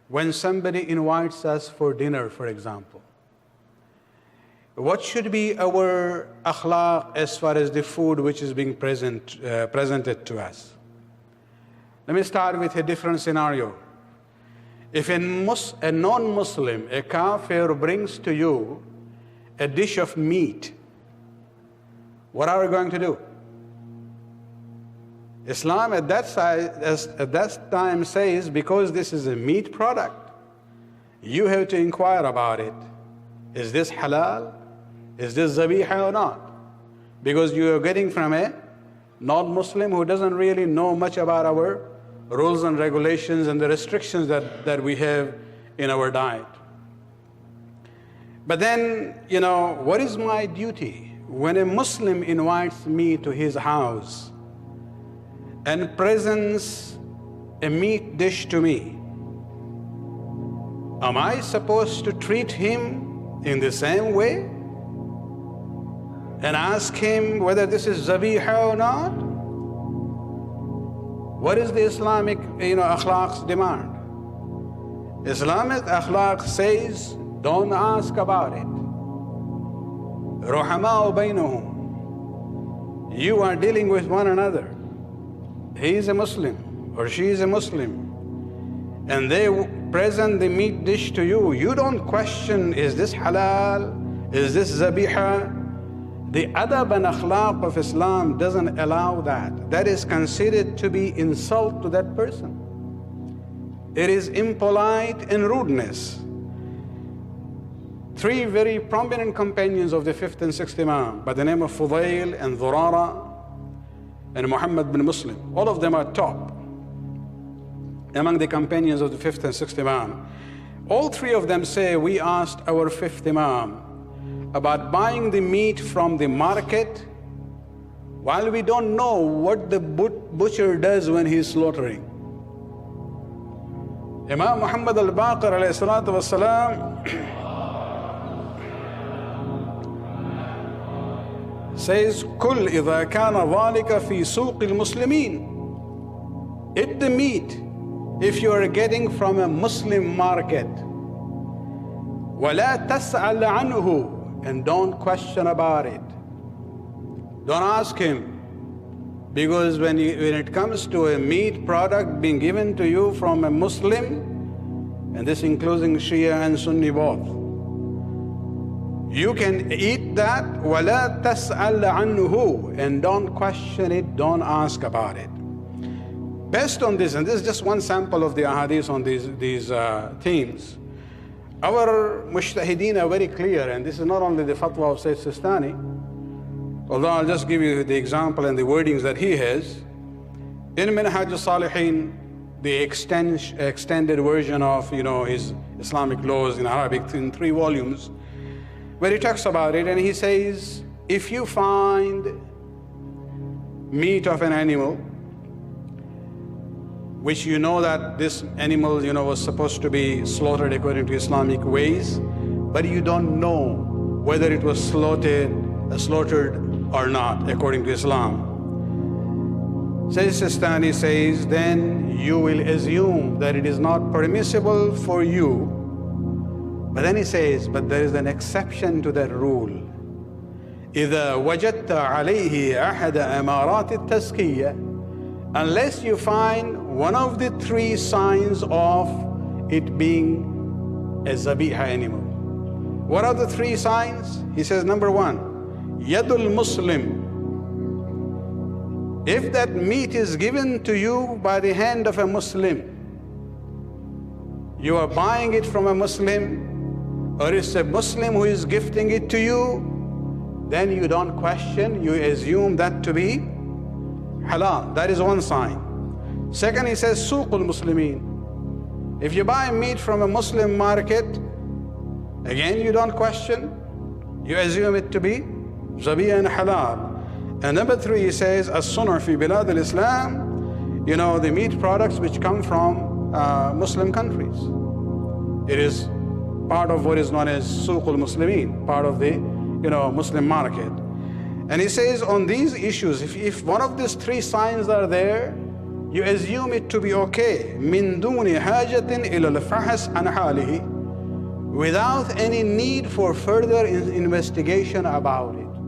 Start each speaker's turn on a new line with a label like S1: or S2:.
S1: when somebody invites us for dinner, for example, what should be our akhlaq as far as the food which is being presented to us? Let me start with a different scenario. If a non-Muslim, a kafir, brings to you a dish of meat, what are we going to do? Islam at that time says, because this is a meat product, you have to inquire about it. Is this halal? Is this zabiha or not? Because you are getting from a non-Muslim who doesn't really know much about our rules and regulations and the restrictions that we have in our diet. But then, what is my duty when a Muslim invites me to his house and presents a meat dish to me? Am I supposed to treat him in the same way and ask him whether this is zabiha or not? What is the Islamic akhlaq's demand? Islamic akhlaq says, don't ask about it. Ruhama'u baynahum. You are dealing with one another. He is a Muslim or she is a Muslim, and they present the meat dish to you. You don't question, is this halal? Is this zabiha? The adab and akhlaq of Islam doesn't allow that. That is considered to be insult to that person. It is impolite and rudeness. Three very prominent companions of the 5th and 6th Imam by the name of Fudayl and Dhurara and Muhammad bin Muslim, all of them are top among the companions of the 5th and 6th Imam. All three of them say, we asked our 5th Imam about buying the meat from the market while we don't know what the butcher does when he's slaughtering. Imam Muhammad al-Baqir alayhi salatu wassalam says, Kul idha kana dhalika fi suq al-muslimin. Eat the meat if you are getting from a Muslim market. وَلَا تَسْأَلْ عَنْهُ. And don't question about it. Don't ask him. Because when it comes to a meat product being given to you from a Muslim, and this including Shia and Sunni both, you can eat that, وَلَا تَسْأَلْ عَنْهُ, and don't question it, don't ask about it. Based on this, and this is just one sample of the ahadith on these themes, our mujtahideen are very clear, and this is not only the fatwa of Sayyid Sistani, although I'll just give you the example and the wordings that he has. In Minhaj al-Salihin, the extended version of his Islamic laws in Arabic in 3 volumes, where he talks about it, and he says, if you find meat of an animal, which you know that this animal was supposed to be slaughtered according to Islamic ways, but you don't know whether it was slaughtered or not according to Islam. Sayyid Sistani says, then you will assume that it is not permissible for you. But then he says, but there is an exception to that rule. إِذَا وَجَدْتَ عَلَيْهِ أَحَدَ أَمَارَاتِ التَّزْكِيَّةِ. Unless you find one of the 3 signs of it being a zabiha animal. What are the 3 signs? He says, number 1, Yadul Muslim. If that meat is given to you by the hand of a Muslim, you are buying it from a Muslim, or it's a Muslim who is gifting it to you, then you don't question, you assume that to be halal. That is one sign. Second, he says, Suqul Muslimin. If you buy meat from a Muslim market, again you don't question, you assume it to be zabiha and halal. And number 3, he says, As-Sunnah fi bilad al-Islam, the meat products which come from Muslim countries. It is part of what is known as Suqul Muslimin, part of the Muslim market. And he says on these issues, if one of these 3 signs are there, You assume it to be okay. من دون حاجة إلى الفحص عن حاله, without any need for further investigation about it.